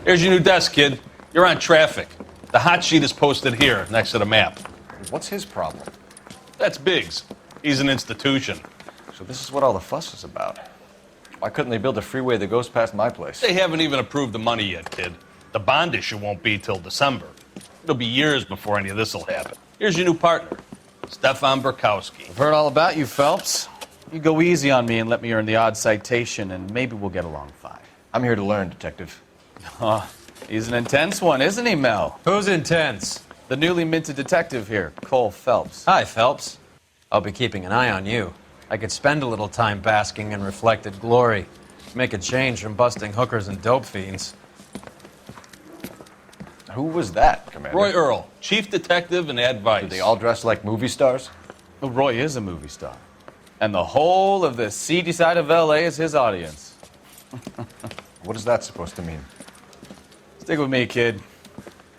Here's your new desk, kid. You're on traffic. The hot sheet is posted here, next to the map. What's his problem? That's Biggs. He's an institution. So this is what all the fuss is about. Why couldn't they build a freeway that goes past my place? They haven't even approved the money yet, kid. The bond issue won't be till December. It'll be years before any of this will happen. Here's your new partner, Stefan Burkowski. I've heard all about you, Phelps. You go easy on me and let me earn the odd citation, and maybe we'll get along fine. I'm here to learn, Detective. Oh, he's an intense one, isn't he, Mel? Who's intense? The newly minted detective here, Cole Phelps. Hi, Phelps. I'll be keeping an eye on you. I could spend a little time basking in reflected glory. Make a change from busting hookers and dope fiends. Who was that, Commander? Roy Earl, chief detective and advice. Do they all dress like movie stars? Well, Roy is a movie star. And the whole of the seedy side of L.A. is his audience. What is that supposed to mean? Stick with me, kid.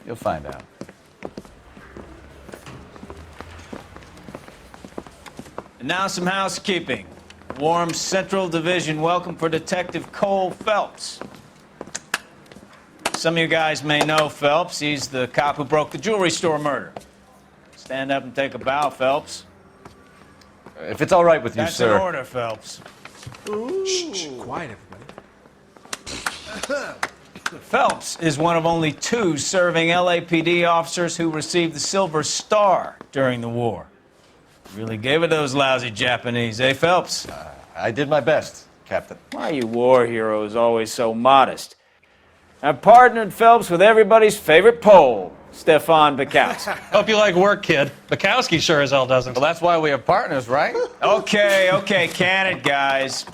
You'll find out. And now some housekeeping. Warm Central Division welcome for Detective Cole Phelps. Some of you guys may know Phelps. He's the cop who broke the jewelry store murder. Stand up and take a bow, Phelps. If it's all right with you, That's sir. an order, Phelps. Shh, quiet, everybody. Phelps is one of only 2 serving LAPD officers who received the Silver Star during the war. Really gave it those lousy Japanese, eh, Phelps? I did my best, Captain. Why are you war heroes always so modest? I've partnered Phelps with everybody's favorite Pole, Stefan Burkowski. Hope you like work, kid. Bukowski sure as hell doesn't. Well, that's why we have partners, right? Okay, can it, guys.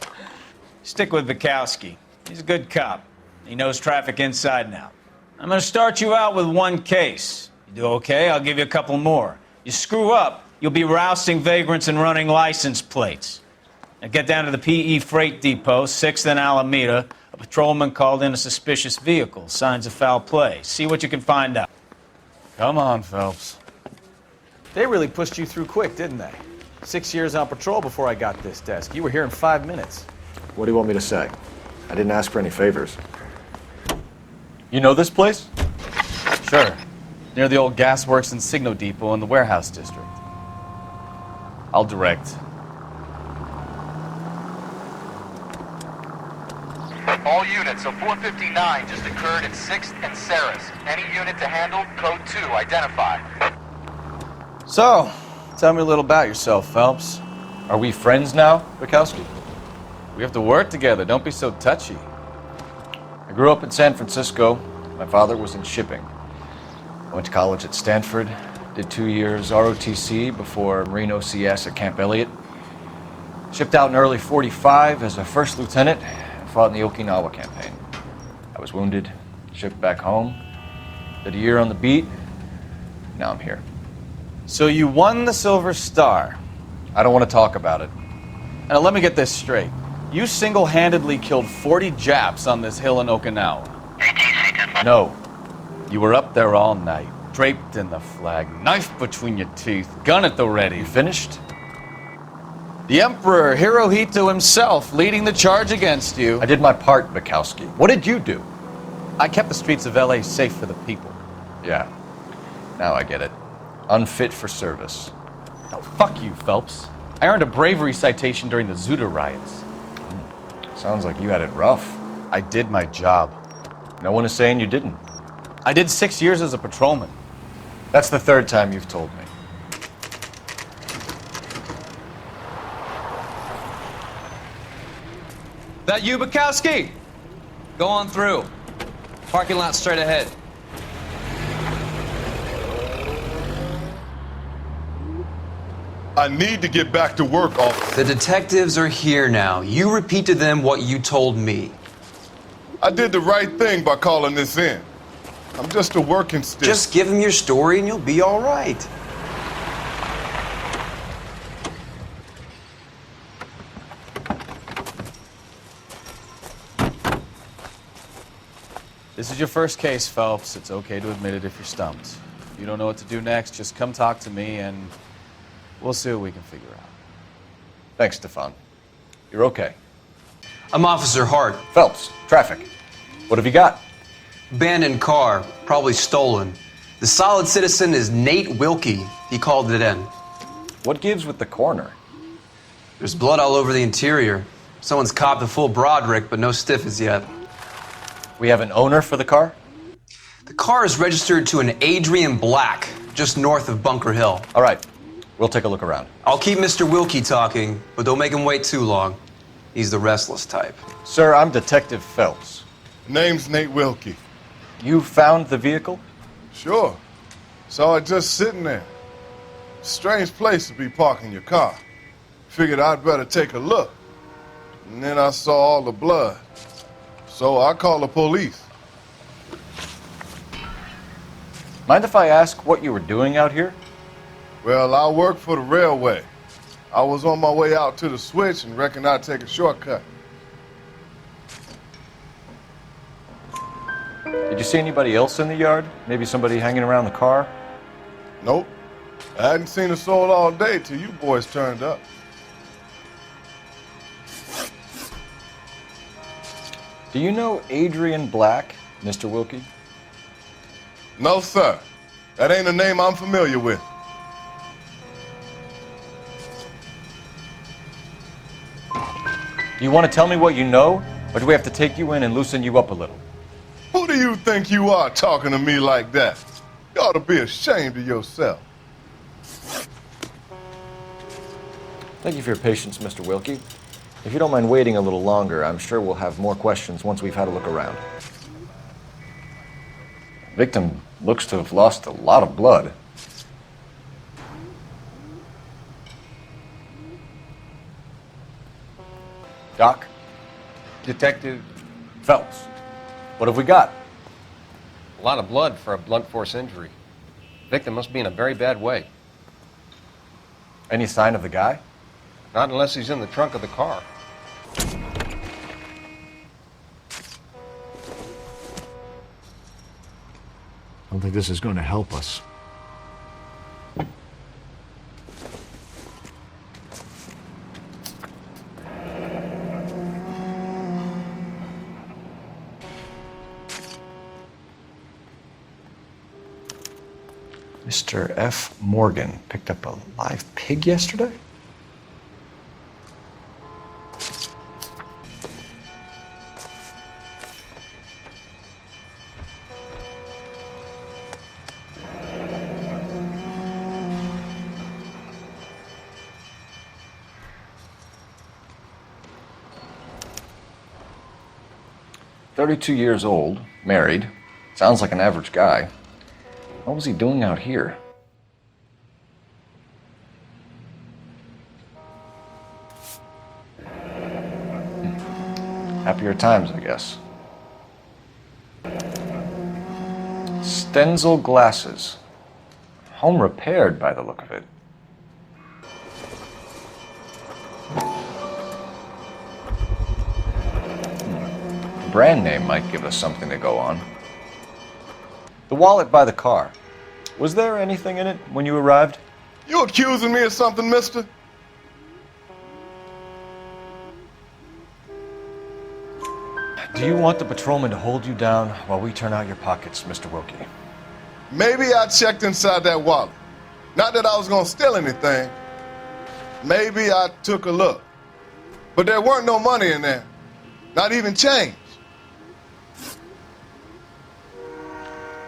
Stick with Burkowski. He's a good cop. He knows traffic inside and out. I'm going to start you out with 1 case. You do okay, I'll give you a couple more. You screw up, you'll be rousting vagrants and running license plates. Now get down to the PE Freight Depot, 6th and Alameda. A patrolman called in a suspicious vehicle. Signs of foul play. See what you can find out. Come on, Phelps. They really pushed you through quick, didn't they? 6 years on patrol before I got this desk. You were here in 5 minutes. What do you want me to say? I didn't ask for any favors. You know this place? Sure. Near the old gasworks and Signo Depot in the warehouse district. I'll direct. All units, so 459 just occurred at 6th and Saris. Any unit to handle, code 2, identify. So, tell me a little about yourself, Phelps. Are we friends now, Bukowski? We have to work together. Don't be so touchy. I grew up in San Francisco. My father was in shipping. I went to college at Stanford, did 2 years ROTC before Marine OCS at Camp Elliott. Shipped out in early '45 as a first lieutenant and fought in the Okinawa campaign. I was wounded, shipped back home, did a year on the beat. Now I'm here. So you won the Silver Star. I don't want to talk about it. Now let me get this straight. You single-handedly killed 40 Japs on this hill in Okinawa. No. You were up there all night, draped in the flag, knife between your teeth, gun at the ready. You finished? The Emperor Hirohito himself leading the charge against you. I did my part, Bukowski. What did you do? I kept the streets of LA safe for the people. Yeah. Now I get it. Unfit for service. Now, fuck you, Phelps. I earned a bravery citation during the Zuda riots. Sounds like you had it rough. I did my job. No one is saying you didn't. I did 6 years as a patrolman. That's the 3rd time you've told me. That you, Bukowski? Go on through. Parking lot straight ahead. I need to get back to work, officer. The detectives are here now. You repeat to them what you told me. I did the right thing by calling this in. I'm just a working stick. Just give them your story and you'll be all right. This is your first case, Phelps. It's okay to admit it if you're stumped. If you don't know what to do next, just come talk to me and we'll see what we can figure out. Abandoned car, probably stolen. The solid citizen is Nate Wilkie. He called it in. What gives with the coroner? There's blood all over the interior. Someone's copped a full Broderick, but no stiffers yet. We have an owner for the car? The car is registered to an Adrian Black, just north of Bunker Hill. All right, we'll take a look around. I'll keep Mr. Wilkie talking, but don't make him wait too long. He's the restless type. Sir, I'm Detective Phelps. Name's Nate Wilkie. You found the vehicle? Sure. Saw it just sitting there. Strange place to be parking your car. Figured I'd better take a look. And then I saw all the blood. So I called the police. Mind if I ask what you were doing out here? Well, I work for the railway. I was on my way out to the switch and reckoned I'd take a shortcut. Did you see anybody else in the yard? Maybe somebody hanging around the car? Nope. I hadn't seen a soul all day till you boys turned up. Do you know Adrian Black, Mr. Wilkie? No, sir. That ain't a name I'm familiar with. Do you want to tell me what you know, or do we have to take you in and loosen you up a little? Who do you think you are talking to me like that? You ought to be ashamed of yourself. Thank you for your patience, Mr. Wilkie. If you don't mind waiting a little longer, I'm sure we'll have more questions once we've had a look around. Victim looks to have lost a lot of blood. Doc? Detective, Phelps. What have we got? a lot of blood for a blunt force injury. Victim must be in a very bad way. Any sign of the guy? Not unless he's in the trunk of the car. I don't think this is going to help us. Mr. F. Morgan picked up a live pig yesterday? "32 years old, married. Sounds like an average guy. What was he doing out here?" Happier times, I guess. Stenzel glasses. Home repaired by the look of it. Brand name might give us something to go on. The wallet by the car. Was there anything in it when you arrived? You accusing me of something, mister? Do you want the patrolman to hold you down while we turn out your pockets, Mr. Wilkie? Maybe I checked inside that wallet. Not that I was gonna steal anything. Maybe I took a look. But there weren't no money in there. Not even change.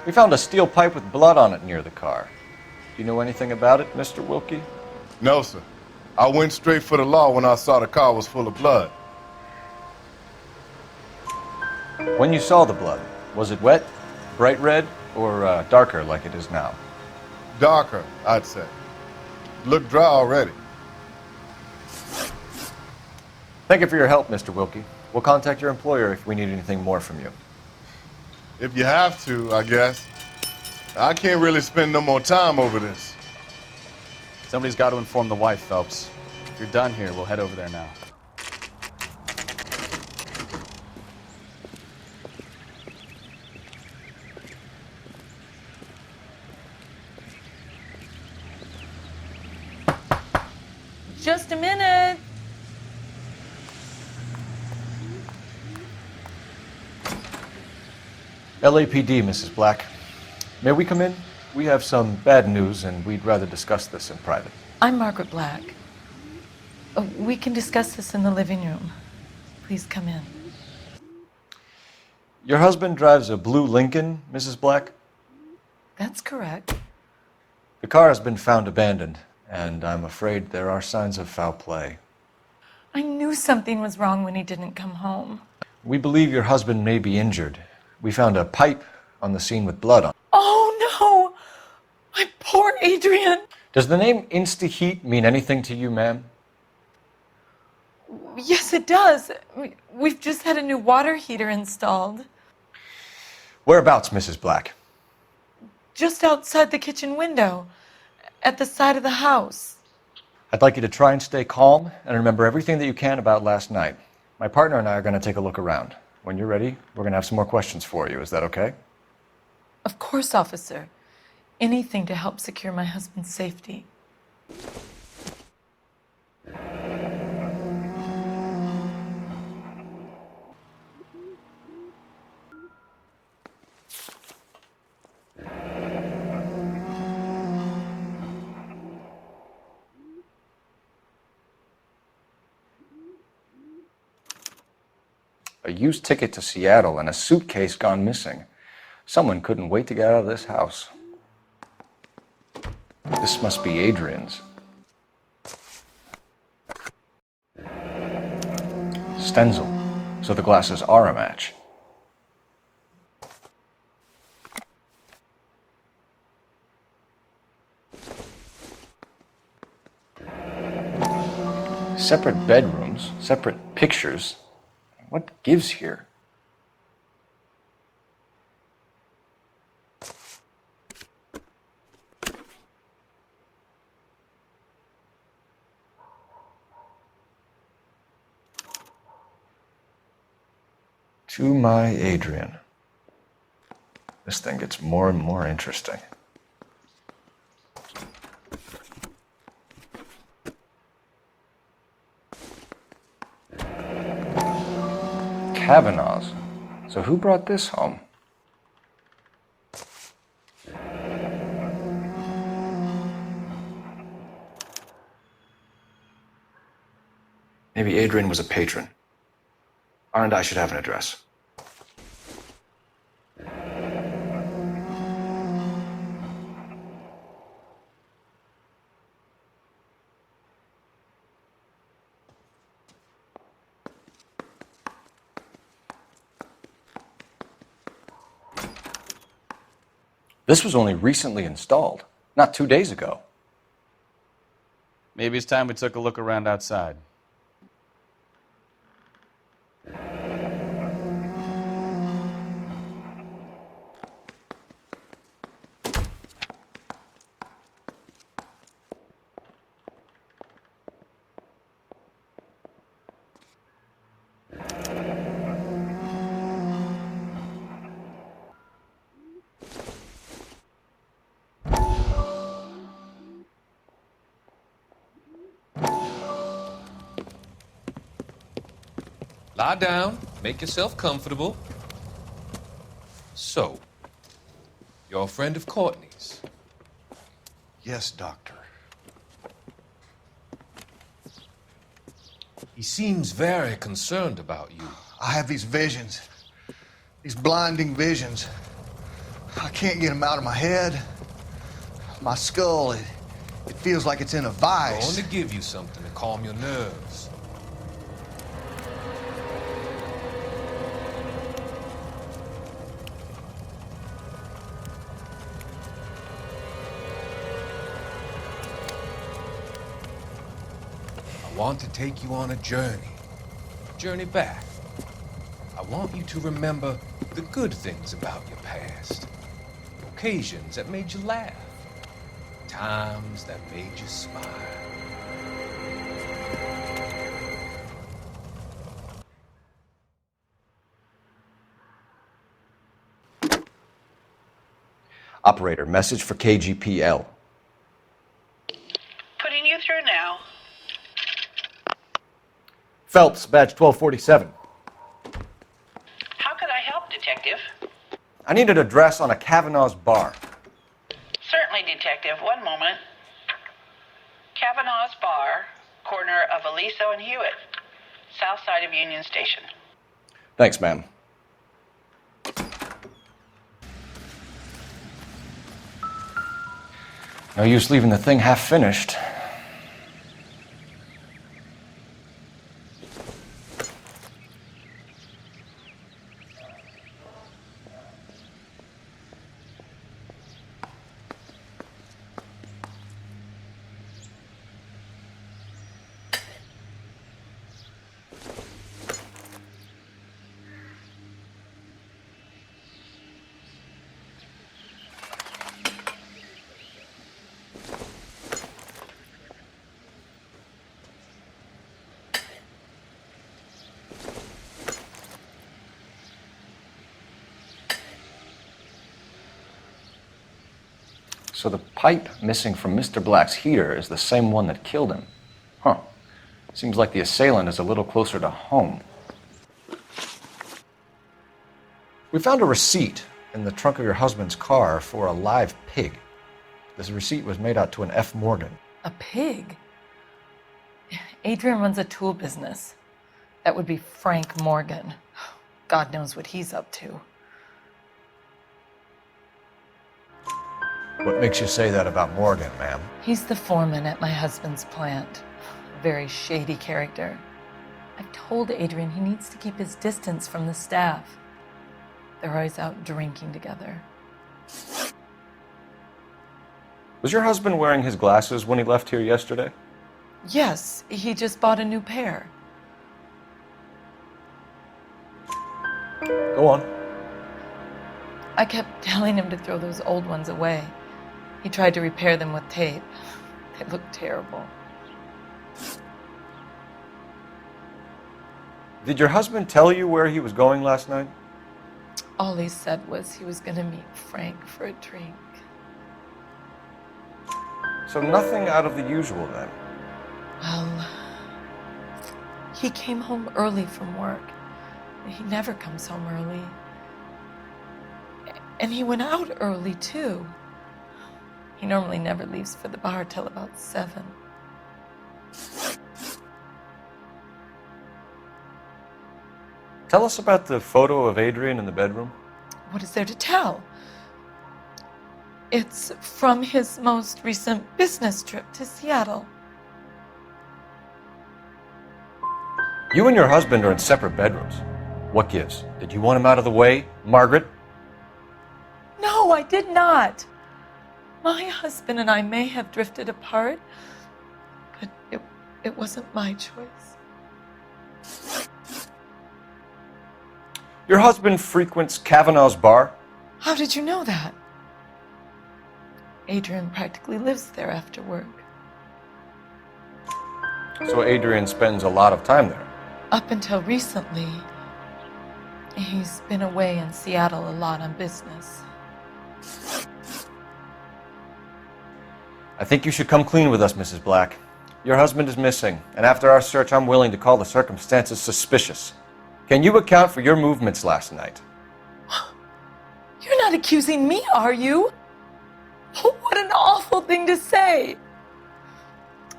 We found a steel pipe with blood on it near the car. Do you know anything about it, Mr. Wilkie? No, sir. I went straight for the law when I saw the car was full of blood. When you saw the blood, was it wet, bright red, or darker like it is now? Darker, I'd say. Looked dry already. Thank you for your help, Mr. Wilkie. We'll contact your employer if we need anything more from you. If you have to, I guess. I can't really spend no more time over this. Somebody's got to inform the wife, Phelps. If you're done here, we'll head over there now. Just a minute. LAPD, Mrs. Black. May we come in? We have some bad news, and we'd rather discuss this in private. I'm Margaret Black. We can discuss this in the living room. Please come in. Your husband drives a blue Lincoln, Mrs. Black? That's correct. The car has been found abandoned, and I'm afraid there are signs of foul play. I knew something was wrong when he didn't come home. We believe your husband may be injured. We found a pipe on the scene with blood on it. Oh no! My poor Adrian! Does the name Insta-Heat mean anything to you, ma'am? Yes, it does. We've just had a new water heater installed. Whereabouts, Mrs. Black? Just outside the kitchen window, at the side of the house. I'd like you to try and stay calm and remember everything that you can about last night. My partner and I are going to take a look around. When you're ready, we're going to have some more questions for you. Is that okay? Of course, officer. Anything to help secure my husband's safety. A used ticket to Seattle and a suitcase gone missing. Someone couldn't wait to get out of this house. This must be Adrian's. Stenzel. So the glasses are a match. Separate bedrooms, separate pictures. What gives here? To my Adrian. This thing gets more and more interesting. Kavanaugh's. So who brought this home? Maybe Adrian was a patron. R&I should have an address. This was only recently installed, not 2 days ago. Maybe it's time we took a look around outside. Lie down, make yourself comfortable. So, you're a friend of Courtney's? Yes, Doctor. He seems very concerned about you. I have these visions. These blinding visions. I can't get them out of my head. My skull, it feels like it's in a I'm vice. going to give you something to calm your nerves. I want to take you on a journey back. I want you to remember the good things about your past, occasions that made you laugh, times that made you smile. Operator, message for KGPL. Putting you through now. Phelps, badge 1247. How could I help, Detective? I need an address on a Kavanaugh's bar. Certainly, Detective. One moment. Kavanaugh's Bar, corner of Aliso and Hewitt, south side of Union Station. Thanks, ma'am. No use leaving the thing half finished. So the pipe missing from Mr. Black's heater is the same one that killed him. Huh. Seems like the assailant is a little closer to home. We found a receipt in the trunk of your husband's car for a live pig. This receipt was made out to an F. Morgan. A pig? Adrian runs a tool business. That would be Frank Morgan. God knows what he's up to. What makes you say that about Morgan, ma'am? He's the foreman at my husband's plant. A very shady character. I've told Adrian he needs to keep his distance from the staff. They're always out drinking together. Was your husband wearing his glasses when he left here yesterday? Yes, he just bought a new pair. Go on. I kept telling him to throw those old ones away. He tried to repair them with tape. They looked terrible. Did your husband tell you where he was going last night? All he said was he was going to meet Frank for a drink. So nothing out of the usual then? Well, he came home early from work. He never comes home early. And he went out early, too. He normally never leaves for the bar till about 7. Tell us about the photo of Adrian in the bedroom. What is there to tell? It's from his most recent business trip to Seattle. You and your husband are in separate bedrooms. What gives? Did you want him out of the way, Margaret? No, I did not. My husband and I may have drifted apart, but it wasn't my choice. Your husband frequents Kavanaugh's bar? How did you know that? Adrian practically lives there after work. So Adrian spends a lot of time there? Up until recently, he's been away in Seattle a lot on business. I think you should come clean with us, Mrs. Black. Your husband is missing, and after our search, I'm willing to call the circumstances suspicious. Can you account for your movements last night? You're not accusing me, are you? What an awful thing to say.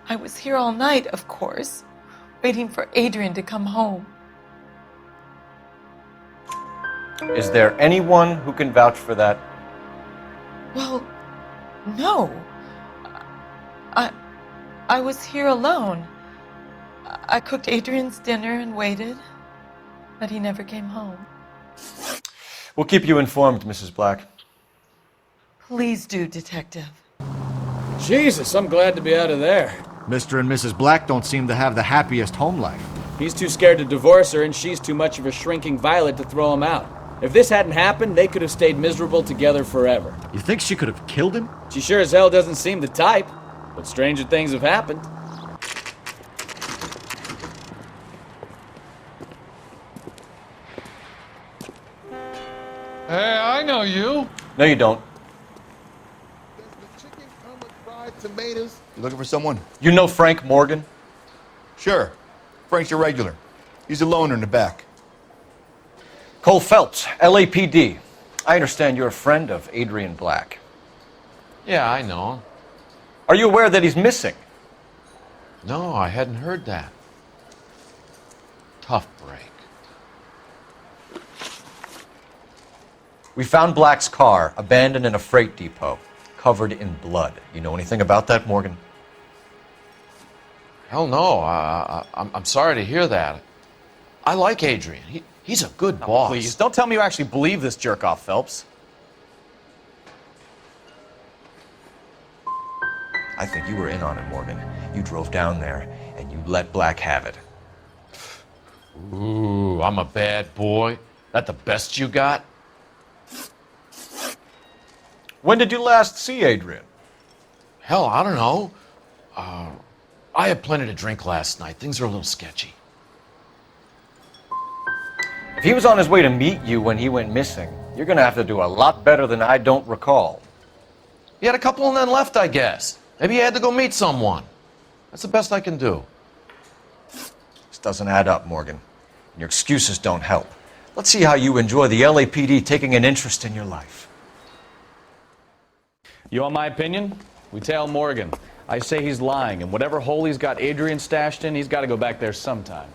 I was here all night, of course, waiting for Adrian to come home. Is there anyone who can vouch for that? Well, no. I was here alone. I cooked Adrian's dinner and waited, but he never came home. We'll keep you informed, Mrs. Black. Please do, Detective. Jesus, I'm glad to be out of there. Mr. and Mrs. Black don't seem to have the happiest home life. He's too scared to divorce her, and she's too much of a shrinking violet to throw him out. If this hadn't happened, they could have stayed miserable together forever. You think she could have killed him? She sure as hell doesn't seem the type, but stranger things have happened. Hey, I know you. No, you don't. Does the chicken come with fried tomatoes? You looking for someone? You know Frank Morgan? Sure. Frank's your regular. He's a loner in the back. Cole Phelps, LAPD. I understand you're a friend of Adrian Black. Yeah, I know. Are you aware that he's missing? No, I hadn't heard that. Tough break. We found Black's car abandoned in a freight depot, covered in blood. You know anything about that, Morgan? Hell no. I'm sorry to hear that. I like Adrian. He's a good boss. Please, don't tell me you actually believe this jerk-off, Phelps. I think you were in on it, Morgan. You drove down there, and you let Black have it. Ooh, I'm a bad boy. That the best you got? When did you last see Adrian? Hell, I don't know. I had plenty to drink last night. Things are a little sketchy. If he was on his way to meet you when he went missing, you're going to have to do a lot better than I don't recall. He had a couple and then left, I guess. Maybe he had to go meet someone. That's the best I can do. This doesn't add up, Morgan. And your excuses don't help. Let's see how you enjoy the LAPD taking an interest in your life. You want my opinion? We tail Morgan. I say he's lying, and whatever hole he's got Adrian stashed in, he's got to go back there sometime.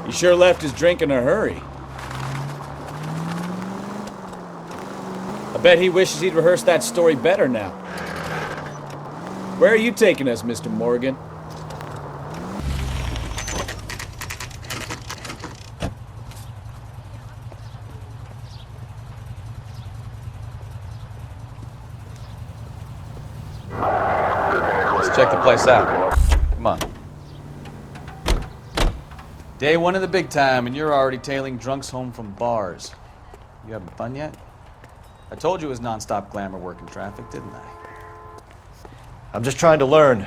He sure left his drink in a hurry. I bet he wishes he'd rehearsed that story better now. Where are you taking us, Mr. Morgan? Let's check the place out. Come on. Day one of the big time, and you're already tailing drunks home from bars. You having fun yet? I told you it was non-stop glamour work in traffic, didn't I? I'm just trying to learn.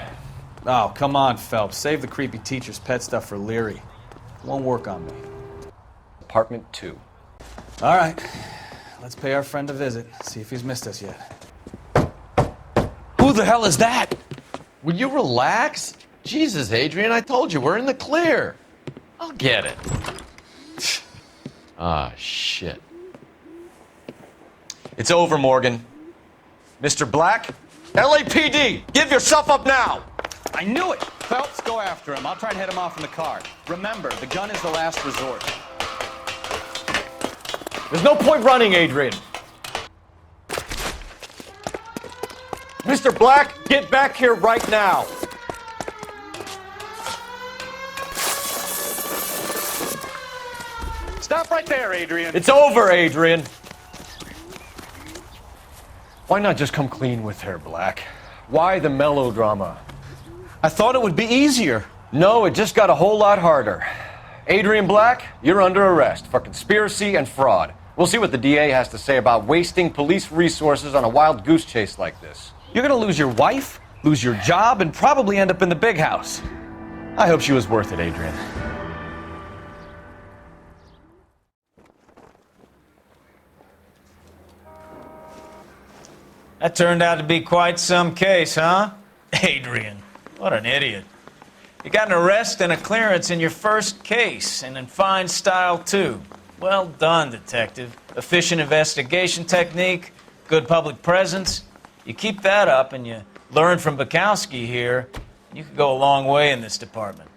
Oh, come on, Phelps. Save the creepy teacher's pet stuff for Leary. It won't work on me. Apartment 2. All right. Let's pay our friend a visit. See if he's missed us yet. Who the hell is that? Will you relax? Jesus, Adrian, I told you, we're in the clear. I'll get it. Ah, shit. It's over, Morgan. Mr. Black, LAPD, give yourself up now! I knew it! Phelps, go after him. I'll try and head him off in the car. Remember, the gun is the last resort. There's no point running, Adrian. Mr. Black, get back here right now. Stop right there, Adrian. It's over, Adrian. Why not just come clean with her, Black? Why the melodrama? I thought it would be easier. No, it just got a whole lot harder. Adrian Black, you're under arrest for conspiracy and fraud. We'll see what the DA has to say about wasting police resources on a wild goose chase like this. You're gonna lose your wife, lose your job, and probably end up in the big house. I hope she was worth it, Adrian. That turned out to be quite some case, huh? Adrian, what an idiot. You got an arrest and a clearance in your first case, and in fine style, too. Well done, detective. Efficient investigation technique, good public presence. You keep that up and you learn from Bukowski here, you could go a long way in this department.